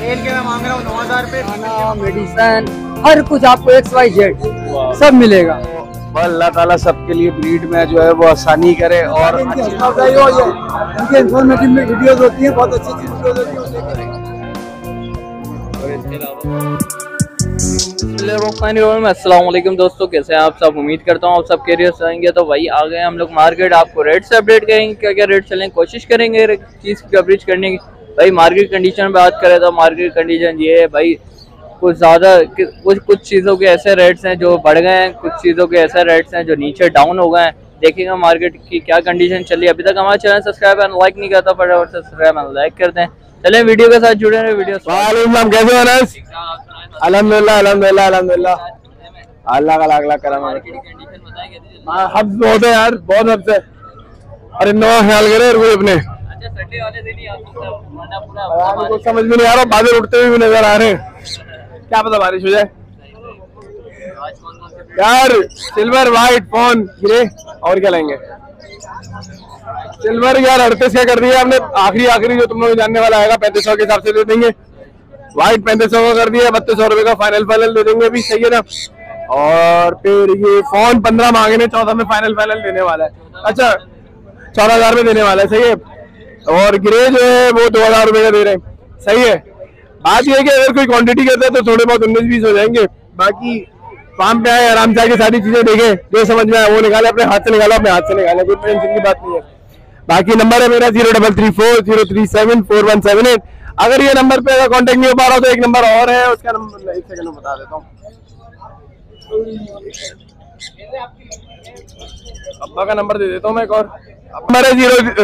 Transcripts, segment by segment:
तेल के मैं मांग रहा हूँ 9,000 रुपए। खाना, मेडिसन, हर कुछ आपको XYZ सब मिलेगा। अल्लाह ताला सबके लिए ब्रीड में जो है वो आसानी करे और इनकी इन्फॉर्मेटिव वीडियोस होती हैं, बहुत अच्छी अच्छी वीडियोस होती हैं। अस्सलाम वालेकुम दोस्तों, कैसे हैं आप सब। उम्मीद करता हूँ आप सब खैरियत से होंगे। तो भाई आ गए हम लोग मार्केट, आपको रेट से अपडेट करेंगे, क्या क्या रेट चलें, कोशिश करेंगे चीज़ की कवरेज करने की। भाई मार्केट कंडीशन बात करें तो मार्केट कंडीशन ये है भाई, कुछ ज़्यादा कुछ चीज़ों के ऐसे रेट्स हैं जो बढ़ गए हैं, कुछ चीज़ों के ऐसे रेट्स हैं जो नीचे डाउन हो गए हैं। देखेंगे मार्केट की क्या कंडीशन चली। अभी तक हमारा चैनल सब्सक्राइब एंड लाइक नहीं करता, फटाफट सब्सक्राइब एंड लाइक करते हैं। चलें वीडियो के साथ जुड़े रहे। वीडियो कैसे हो अनस? अल्हम्दुलिल्लाह अल्हम्दुलिल्लाह अल्हम्दुलिल्लाह, अल्लाह का लाख लाख करम। हब्स बहुत है यार, बहुत हब्स है। अरे नवा ख्याल करे कोई अपने। संडे वाले दिन ही कुछ समझ में नहीं आ रहा, बादल उठते हुए भी नजर आ रहे हैं, क्या पता बारिश हो जाए यार। सिल्वर व्हाइट फोन गिरे और क्या लेंगे। सिल्वर यार 38 क्या कर दिया आपने, आखिरी जो तुम लोग जानने वाला आएगा 3500 के हिसाब से दे देंगे। व्हाइट 3500 का कर दिया, 3200 रुपए का फाइनल दे देंगे अभी, सही है ना। और फिर ये फोन 15 मांगे, 14 में फाइनल देने वाला है। अच्छा 14,000 में देने वाला है, सही है। और ग्रे जो है वो 2,000 रुपए का दे रहे हैं, सही है। बात यह है कि अगर कोई क्वांटिटी करता है तो थोड़े बहुत 19-20 हो जाएंगे। बाकी फार्म पे आए, आराम से आके सारी चीजें देखें, जो समझ में आए वो निकाले, अपने हाथ से निकालो, अपने हाथ से निकाले, कोई टेंशन की बात नहीं है। बाकी नंबर है मेरा 033403374178। अगर ये नंबर पे अगर कांटेक्ट नहीं हो पा रहा तो एक नंबर और है, उसका नंबर एक सेकंड में बता देता हूँ। अब्बा का नंबर दे देता हूँ मैं एक और। नंबर है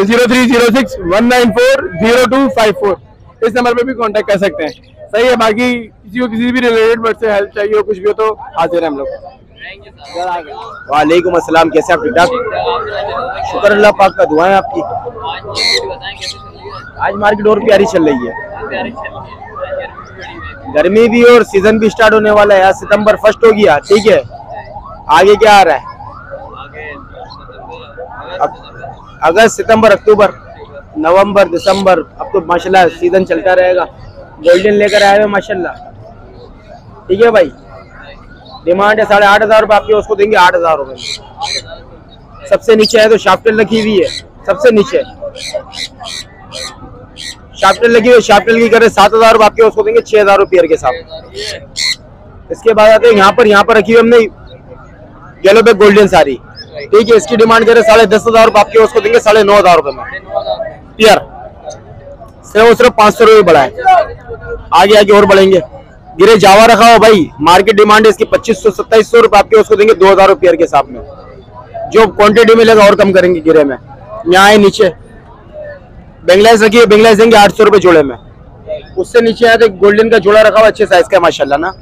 030619400254। इस नंबर पे भी कांटेक्ट कर सकते हैं, सही है। बाकी किसी को किसी भी रिलेटेड बर्ड से हेल्प चाहिए हो, कुछ भी हो तो हाजिर है हम लोग। वालेकुम अस्सलाम, कैसे आप? ठीक ठाक, शुक्र अल्लाह पाक का, दुआएं आपकी। आज मार्केट और प्यारी चल रही है, गर्मी भी और सीजन भी स्टार्ट होने वाला है। आज सितंबर 1 हो गया, ठीक है। आगे क्या आ रहा है? अगस्त, सितंबर, अक्टूबर, नवंबर, दिसंबर, अब तो माशाल्लाह सीजन चलता रहेगा। गोल्डन लेकर आए हुए माशाल्लाह, ठीक है भाई। डिमांड है 8,500 रुपये, आपके उसको देंगे 8,000 रुपये। सबसे नीचे है तो शाफ्टेल रखी हुई है, सबसे नीचे शाफ्टेल लगी हुई, शाफ्टेल की करे 7,000 रुपये, आपके उसको देंगे 6,000 रुपये के साथ। इसके बाद आते हैं यहाँ पर रखी हुई हमने येलो बैक गोल्डन साड़ी, ठीक है। इसकी डिमांड करे 10,500 रुपये, आपके उसको देंगे 9,500 रुपये में पियर। सिर्फ 500 रुपये बढ़ा है, आगे और बढ़ेंगे। गिरे जावा रखा हो भाई, मार्केट डिमांड है इसकी 2500-2700 रुपये, आपके उसको देंगे 2,000 रुपये के हिसाब में। जो क्वांटिटी मिलेगा और कम करेंगे गिरे में। यहाँ है नीचे बेंगलाइज रखी है, बेंगलाइज देंगे 800 रुपये जोड़े में। उससे नीचे आया तो गोल्डन का जोड़ा रखा हुआ अच्छे साइज का माशाल्लाह ना,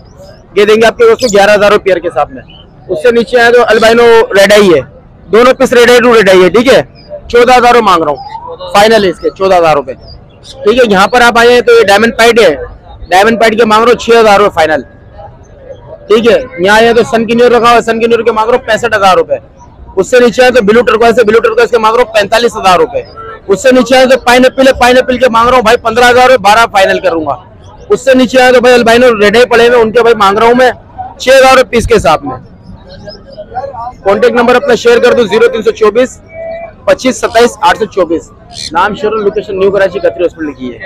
ये देंगे आपके उसको 11,000 रुपये के हिसाब में। उससे नीचे आया तो अल्बाइनो रेड आई है, दोनों piece radii two radii है, ठीक है। 14,000 रुपये मांग रहा हूँ फाइनल है इसके, 14,000 रुपये, ठीक है। यहाँ पर आप आए तो ये डायमंड पाइट है, डायमंड पाइट के मांग रहा हूँ 6,000 रुपये फाइनल, ठीक है। यहाँ आए तो सन किन्योर रखा हुआ, सन किन्योर के मांग रहा हूँ 65,000 रुपये। उससे नीचे आए तो ब्लू टर्कोइज के मांग रहा हूँ 45,000 रुपये। उससे नीचे आए तो पाइनएप्पल है, पाइनएप्पल के मांग रहा हूँ भाई 15,000 रुपये, 12 फाइनल करूंगा। उससे नीचे आए तो भाई अल्बाइनो रेड आई पड़े हुए, उनके भाई मांग रहा हूँ मैं 6,000 रुपये पीस के हिसाब में। कॉन्टेक्ट नंबर अपना शेयर कर दो 0324 25 27 824। नाम शेयर, लोकेशन न्यू कराची कतरी हॉस्पिटल की है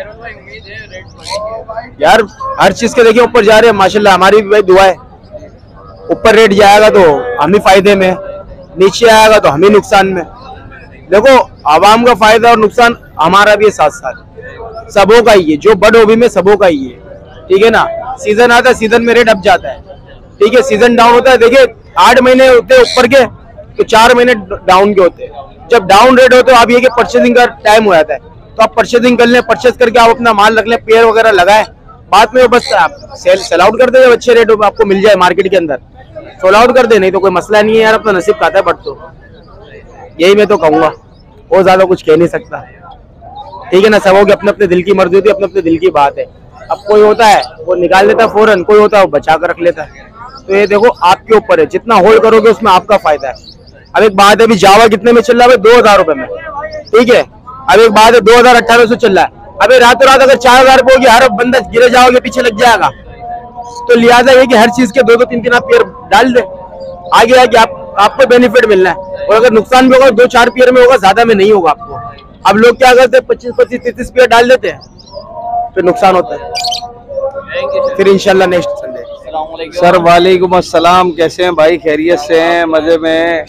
यार। हर चीज के देखिए ऊपर जा रहे हैं माशाल्लाह, हमारी भी भाई दुआ है। ऊपर रेट जाएगा तो हम ही फायदे में, नीचे आएगा तो हम ही नुकसान में। देखो आवाम का फायदा और नुकसान हमारा भी है साथ साथ, सबों का ही है। जो बड़ हॉबी में सबों का ही है, ठीक है ना। सीजन आता है, सीजन में रेट अप जाता है, ठीक है। सीजन डाउन होता है, देखिए 8 महीने होते हैं ऊपर के तो 4 महीने डाउन के होते हैं। जब डाउन रेट होते आप ये कि परचेजिंग का टाइम हो जाता है तो आप परचेजिंग कर लें, परचेज करके आप अपना माल रख लें, पेयर वगैरह लगाए, बाद में बस आप सेल आउट कर दे। जब अच्छे रेट आपको मिल जाए मार्केट के अंदर सोल आउट कर दे, नहीं तो कोई मसला नहीं है यार, अपना नसीब खाता है। बट तो यही मैं तो कहूँगा, और ज्यादा कुछ कह नहीं सकता, ठीक है ना। सबों की अपने अपने दिल की मर्जी होती है, अपने अपने दिल की बात है। अब कोई होता है वो निकाल लेता है फौरन, कोई होता है वो बचा कर रख लेता है। तो ये देखो आपके ऊपर है, जितना होल्ड करोगे उसमें आपका फायदा है। अब एक बात है, अभी जावा कितने में चल रहा है? 2,000 रुपए में, ठीक है। अब एक बात है 2018 से चल रहा है, अबे रातों रात अगर 4000 रुपये होगी, हर बंदा गिरे जाओगे पीछे लग जाएगा। तो लिहाजा ये कि हर चीज के 2-2 3-3 आप पेयर डाल दे, आगे आगे आपको बेनिफिट मिलना है। और अगर नुकसान भी होगा 2-4 पेयर में होगा, ज्यादा में नहीं होगा आपको। अब लोग क्या करते हैं 25-25-30 पेयर डाल देते हैं, फिर नुकसान होता है। फिर इंशाल्लाह नेक्स्ट संडे। सर वालेकुम अस्सलाम, कैसे हैं भाई? खैरियत से हैं? मजे में हैं?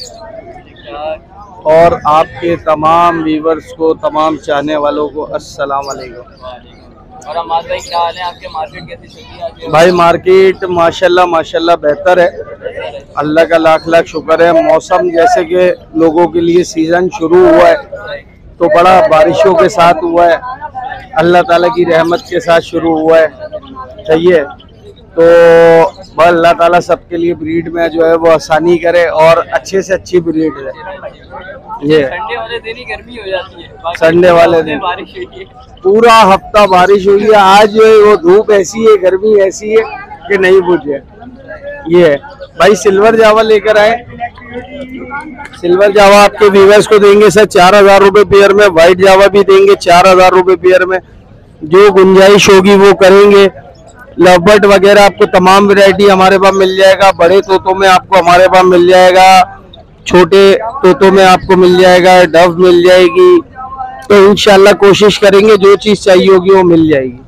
और आपके तमाम व्यूवर्स को, तमाम चाहने वालों को अस्सलाम वालेकुम। और अमाद भाई क्या हाल है आपके? मार्केट कैसी चल रही है भाई मार्केट माशाल्लाह बेहतर है, अल्लाह का लाख लाख शुक्र है। मौसम जैसे कि लोगों के लिए सीजन शुरू हुआ है तो बड़ा बारिशों के साथ हुआ है, अल्लाह ताला की रहमत के साथ शुरू हुआ है, सही है। तो बस अल्लाह ताला सबके लिए ब्रीड में जो है वो आसानी करे और अच्छे से अच्छी ब्रीड है। ये संडे वाले दिन ही गर्मी हो जाती है, संडे वाले दिन बारिश हुई है, पूरा हफ्ता बारिश हुई है। आज जो है वो धूप ऐसी है, गर्मी ऐसी है कि नहीं पूछे। ये है भाई सिल्वर जावा लेकर आए। सिल्वर जावा आपके व्यूवर्स को देंगे सर 4000 रुपये पेयर में, व्हाइट जावा भी देंगे 4000 रुपये पेयर में। जो गुंजाइश होगी वो करेंगे। लवबर्ड वगैरह आपको तमाम वैरायटी हमारे पास मिल जाएगा। बड़े तोतों में आपको हमारे पास मिल जाएगा, छोटे तोतों में आपको मिल जाएगा, डव मिल जाएगी। तो इंशाल्लाह कोशिश करेंगे जो चीज चाहिए होगी वो मिल जाएगी,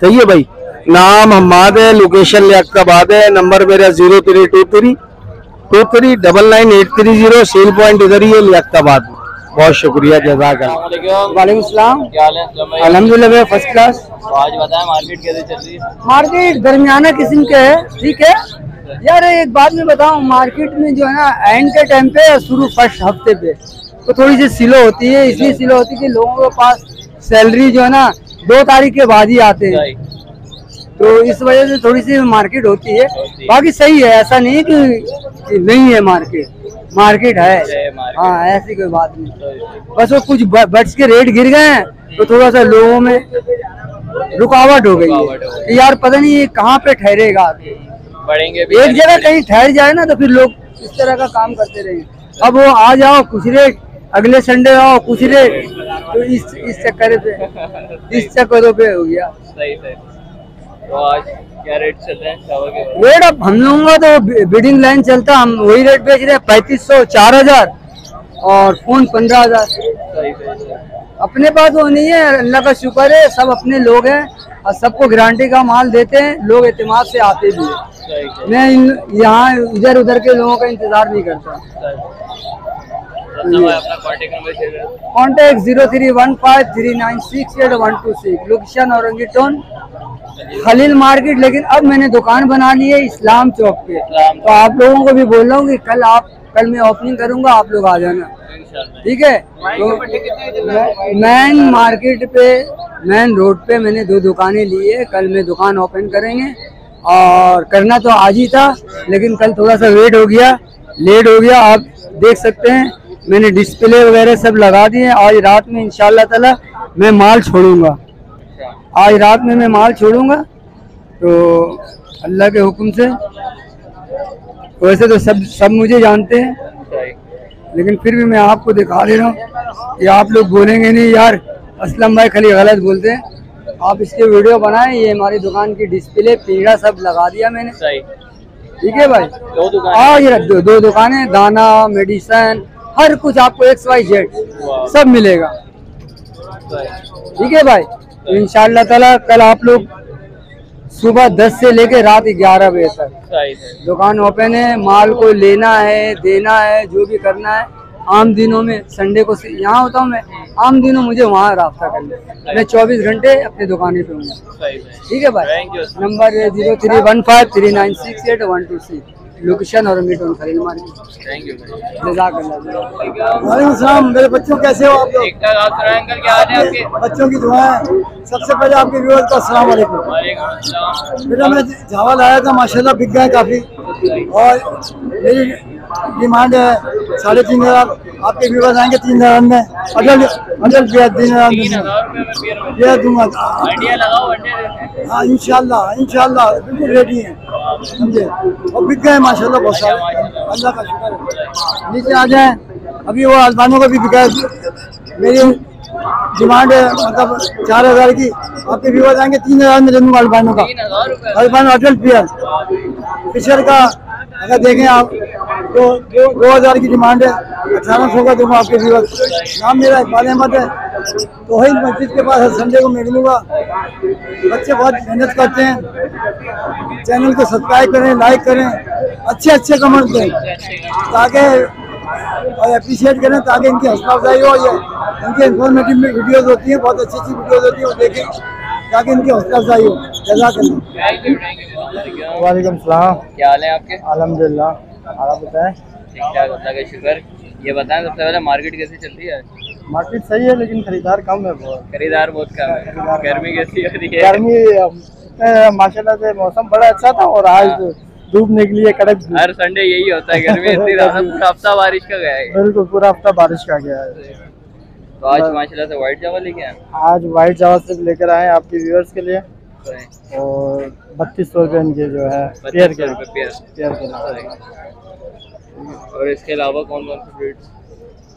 सही है भाई। नाम हम्माद है, लोकेशन लियाकताबाद है, नंबर मेरा 0323299830, सेल पॉइंट इधर ही है लियाकताबाद। बहुत शुक्रिया, जज़ाकल्लाह। वालेकुम सलाम। क्या हाल है भाई? अल्हम्दुलिल्लाह फर्स्ट क्लास। तो आज बताएं मार्केट कैसे चल रही है? मार्केट दरमियाना किस्म के है, ठीक है यार। एक बात मैं बताऊं, मार्केट में जो है ना एंड के टाइम पे शुरू फर्स्ट हफ्ते पे तो थोड़ी सी स्लो होती है। इसलिए स्लो होती है कि लोगों के पास सैलरी जो है ना 2 तारीख के बाद ही आते हैं, तो इस वजह से थोड़ी सी मार्केट होती है। बाकी सही है, ऐसा नहीं कि नहीं है मार्केट, मार्केट है। हाँ ऐसी कोई बात नहीं, बस वो कुछ बट्स के रेट गिर गए हैं तो थोड़ा सा लोगों में रुकावट हो गई है कि यार पता नहीं ये कहाँ पे ठहरेगा, बढ़ेंगे भी एक जगह कहीं ठहर जाए ना तो फिर लोग इस तरह का काम करते रहेंगे। अब वो आ जाओ कुछ रेट, अगले संडे आओ कुछ रेट, तो इस चक्कर पे हो गया। सही सही। तो आज क्या रेट चल रहे हैं चावल के? रेट अब हम लोगों का तो बिडिंग लाइन चलता, हम वही रेट बेच रहे हैं 3500, 4000 और फोन 15000। सही सही। अपने पास वो नहीं है, अल्लाह का शुक्र है, सब अपने लोग हैं और सबको गारंटी का माल देते हैं, लोग एतमाद से आते भी हैं। मैं यहाँ इधर उधर के लोगों का इंतजार नहीं करता। Contact 0315396826, location Orangi Town Khalil Market. लेकिन अब मैंने दुकान बना ली है इस्लाम चौक पे, तो आप लोगों को भी बोल रहा हूँ कि कल मैं ओपनिंग करूंगा, आप लोग आ जाना, ठीक है। तो मेन मार्केट पे, मेन रोड पे मैंने 2 दुकानें ली है। कल मैं दुकान ओपन करेंगे और करना तो आज ही था, लेकिन कल थोड़ा सा लेट हो गया। आप देख सकते हैं मैंने डिस्प्ले वगैरह सब लगा दिए। आज रात में इंशाल्लाह ताला मैं माल छोड़ूंगा, आज रात में मैं माल छोड़ूंगा। तो अल्लाह के हुक्म से, वैसे तो सब मुझे जानते हैं, लेकिन फिर भी मैं आपको दिखा दे रहा हूँ कि आप लोग बोलेंगे नहीं यार असलम भाई खाली गलत बोलते हैं। आप इसके वीडियो बनाएं। ये हमारी दुकान की डिस्प्ले पीड़ा सब लगा दिया मैंने, ठीक है भाई। 2 दुकान? हाँ ये 2 दुकानें, दाना मेडिसन हर कुछ आपको XYZ सब मिलेगा, ठीक है भाई। तो इंशाल्लाह ताला कल आप लोग सुबह 10 से लेके रात 11 बजे तक दुकान ओपन है। माल को लेना है, देना है, जो भी करना है। आम दिनों में संडे को यहाँ होता हूँ मैं, आम दिनों मुझे वहाँ रास्ता कर ले। मैं 24 घंटे अपनी दुकानें पे हूँ, ठीक है भाई। नंबर 0315396826, लोकेशन और खरीद मार्केट। वालेकुम सलाम। मेरे बच्चों कैसे हो आप लोग? बच्चों की दुआ है। सबसे पहले आपके व्यूअर्स का अस्सलाम वालेकुम। बेटा मैं जावा लाया था, माशाल्लाह बिक गए काफ़ी, और मेरी डिमांड है 3500। आपके व्यूअर्स आएंगे 3000 में, अडल 3000 में दूंगा। हाँ इंशाल्लाह बिल्कुल रेडी है, समझे। और बिक गए माशाल्लाह बहुत सारे, अल्लाह का शुक्र है। नीचे आ जाए, अभी वो अल्बानों का भी बिका है। मेरी डिमांड है मतलब 4000 की, आपके व्यूअर्स आएंगे 3000 में दे दूंगा अल्बानो का। 3000 रुपए अल्बानो अडल्ट पियर फिशर का अगर देखें आप तो 2000 की डिमांड है, 1800 का दूंगा आपके व्यूअर्स। नाम मेरा इकबाल अहमद है, तौहीद मस्जिद के पास हर संडे को मैं मिलूंगा। बच्चे बहुत मेहनत करते हैं, चैनल को सब्सक्राइब करें, लाइक करें, अच्छे कमेंट दें ताकि और अप्रिशिएट करें ताकि इनकी हौसला अफजाई हो। ये इनकी इन्फॉर्मेटिव वीडियोज़ होती हैं, बहुत अच्छी वीडियोज़ होती हैं, वो देखें ताकि इनकी हौसला अफजाई हो। जज़ाकल्लाह। वालेकुम सलाम, क्या हाल है आपके? अल्हम्दुलिल्लाह, आप बताएं? ठीक ठाक, अल्लाह का शुक्र। ये बताएं सबसे पहले मार्केट कैसी चल रही है? मार्केट सही है लेकिन खरीदार कम है बहुत। खरीदार बहुत कम है। गर्मी कैसी हो रही है? गर्मी माशाल्लाह से मौसम बड़ा अच्छा था और आज धूप निकली है कड़क। हर संडे यही होता है, गर्मी इतनी ज्यादा, पूरा हफ्ता बारिश का गया है। बिल्कुल पूरा हफ्ता बारिश का गया है। तो आज माशाल्लाह से व्हाइट चावल लेके आए? आज वाइट चावल सिर्फ लेकर आए आपके व्यूअर्स के लिए और 3200 रुपये इनके जो है पेयर के। और इसके अलावा कौन कौन से ब्रीड्स?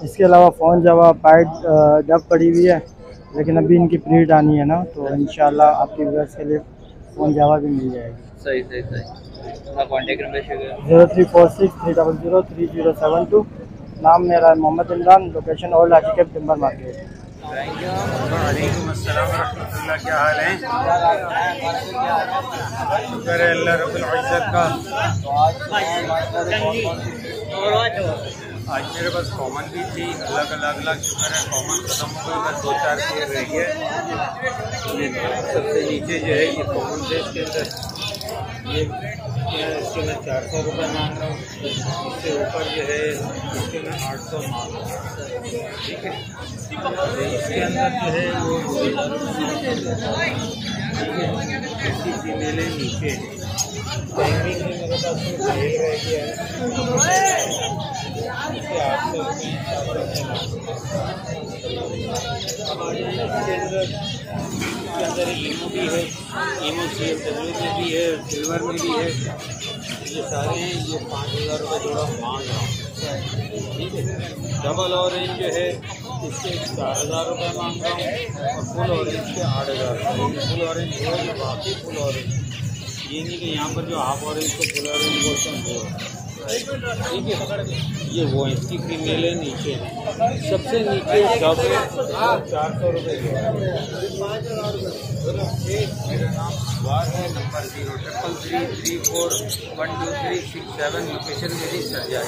इसके अलावा फोन जावा पाइट डब पड़ी हुई है, लेकिन अभी इनकी ब्रीड आनी है ना, तो इंशाल्लाह आपके व्यूअर्स के लिए फोन जावा भी मिल जाएगी। सही। अपना कॉन्टेक्ट नंबर शेयर 0346 नाम मेरा मोहम्मद इमरान, लोकेशन ओल्ड हाजी कैंप टिम्बर मार्केट। वालेकुम अस्सलाम रहमतुल्लाह, क्या हाल है? शुक्र है अल्लाह रब्बुल इज्जत का। आज मेरे पास कॉमन भी थी, अलग शुक्र है कॉमन खत्म हो गई, बस 2-4 पेयर रह गए। सबसे नीचे जो है ये कॉमन है, इसके अंदर ये इसके मैं 400 रुपये मांग रहा हूँ। इससे ऊपर जो है इसके मैं 800 मांग रहा हूँ, ठीक है। इसके अंदर जो है वो 2000 रुपये, इसकी फीमेलें नीचे टाइमिंग में मेरे पास में सेल रह गया है, इसके 800 रुपये इसके अंदर ईमो भी है, ईमो CFW में भी है, सिल्वर में भी है। ये सारे हैं, ये 5000 रुपये जोड़ा मांग रहा हूँ, ठीक है। डबल ऑरेंज जो है इसके 4000 रुपये मांग रहा हूँ और फुल ऑरेंज के 8000 रुपये। फुल ऑरेंज है ये बाकी फुल ऑरेंज, ये नहीं कि यहाँ पर जो हाफ ऑरेंज को फुल ऑरेंज बोलते हैं वो, ठीक है। ये वो इसकी फीमेल है नीचे, सबसे नीचे डब है 400 रुपये की। मेरा नाम वार है, नंबर 0333412367, लोकेशन मेरी सरजा है।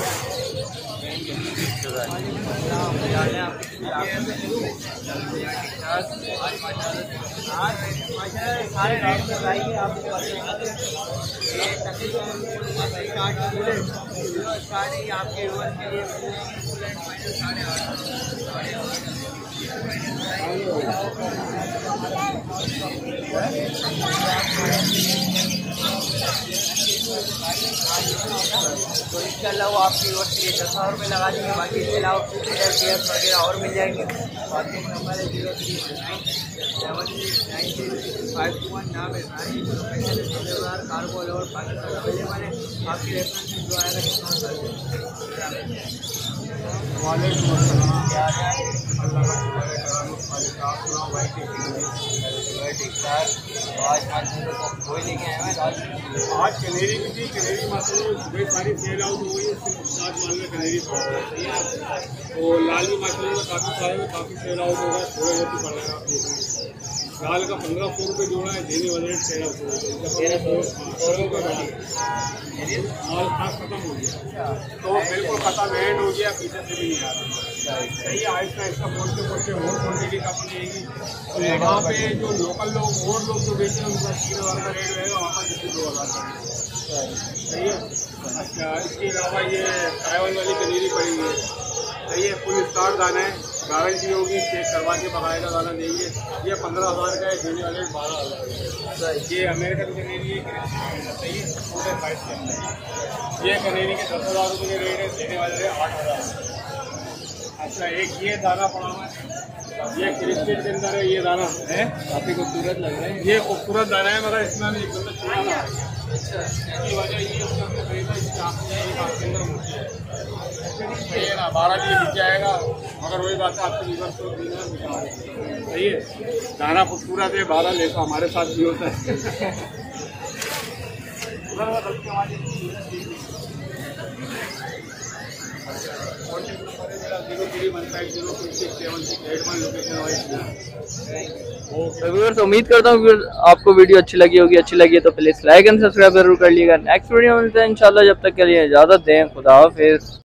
तो इसके अलावा आपकी और 10,000 रुपये लगा देंगे, बाकी इसके अलावा वगैरह और मिल जाएंगे। बाकी नंबर है 037391 नाम है कार्गो और पाकिस्तान अवेलेबल है। आपकी रेफरेंस जो आएगा डिस्काउंट कर देंगे। वालेकुम अस्सलाम, क्या है? अल्लाह का शुक्र है, आप सुनाओ भाई ठीक ठाक। आज माशाल्लाह को कोई लेके आए हैं आज कनेरी भी थी, कनेरी माशाल्लाह सुबह सारी सेल आउट हो गई, उसके साथ मान में कनेरी पड़ रहा है। तो लाल भी माशाल्लाह काफ़ी सारे में काफ़ी सेल आउट होगा, थोड़े बहुत ही पड़ेगा। आप देख रहे हैं लाल का 1500 रुपये जोड़ा है, देने वाले सेल आउट हो गया, 1300 का माल खास खत्म हो गया, तो बिल्कुल खत्म एंड हो गया, पीछे से भी नहीं आ रहा। सही है, आहिस्ता आहिस्ता बोलते बोलते और क्वान्टिटी का बनेगी। तो यहाँ पे जो लोकल लोग और लोग जो बेचते हैं उनका 3000 का रेट रहेगा, वहाँ पर 2000 का रेट। सही है। अच्छा, इसके अलावा ये ट्राइवल वाली कनेरी पड़ी हुई है, सही है। फुल स्टार दाना है, गारंटी होगी, चेक करवा के बकायदा दाना देंगे। ये 15,000 का है, देने वाले 12,000 का। ये अमेरिकन कनेरी है, सही है, पूरे प्राइस के अंदर। ये कनेरी के 10,000 रुपये के रेट है, देने वाले 8,000। अच्छा, एक ये दाना पड़ा हुआ है, ये क्रिस्टल के अंदर है, ये दाना है, काफी खूबसूरत लग रहा है। ये खूबसूरत दाना है, मगर इसमें एक इसकी वजह ये है कि हमने खरीदा इसकी आपने एक आपके अंदर मुझे सही है ना, 12 लिए बिक जाएगा, मगर वही बात है आपके लीवर को सही है, दाना खूबसूरत है, 12 ले तो हमारे साथ भी होता है। व्यूअर्स उम्मीद करता हूँ आपको वीडियो अच्छी लगी होगी, अच्छी लगी है तो प्लीज लाइक एंड सब्सक्राइब जरूर कर लीजिएगा। नेक्स्ट वीडियो में मिलते हैं इंशाल्लाह, जब तक के लिए इजाजत दें, खुदा हाफिज़।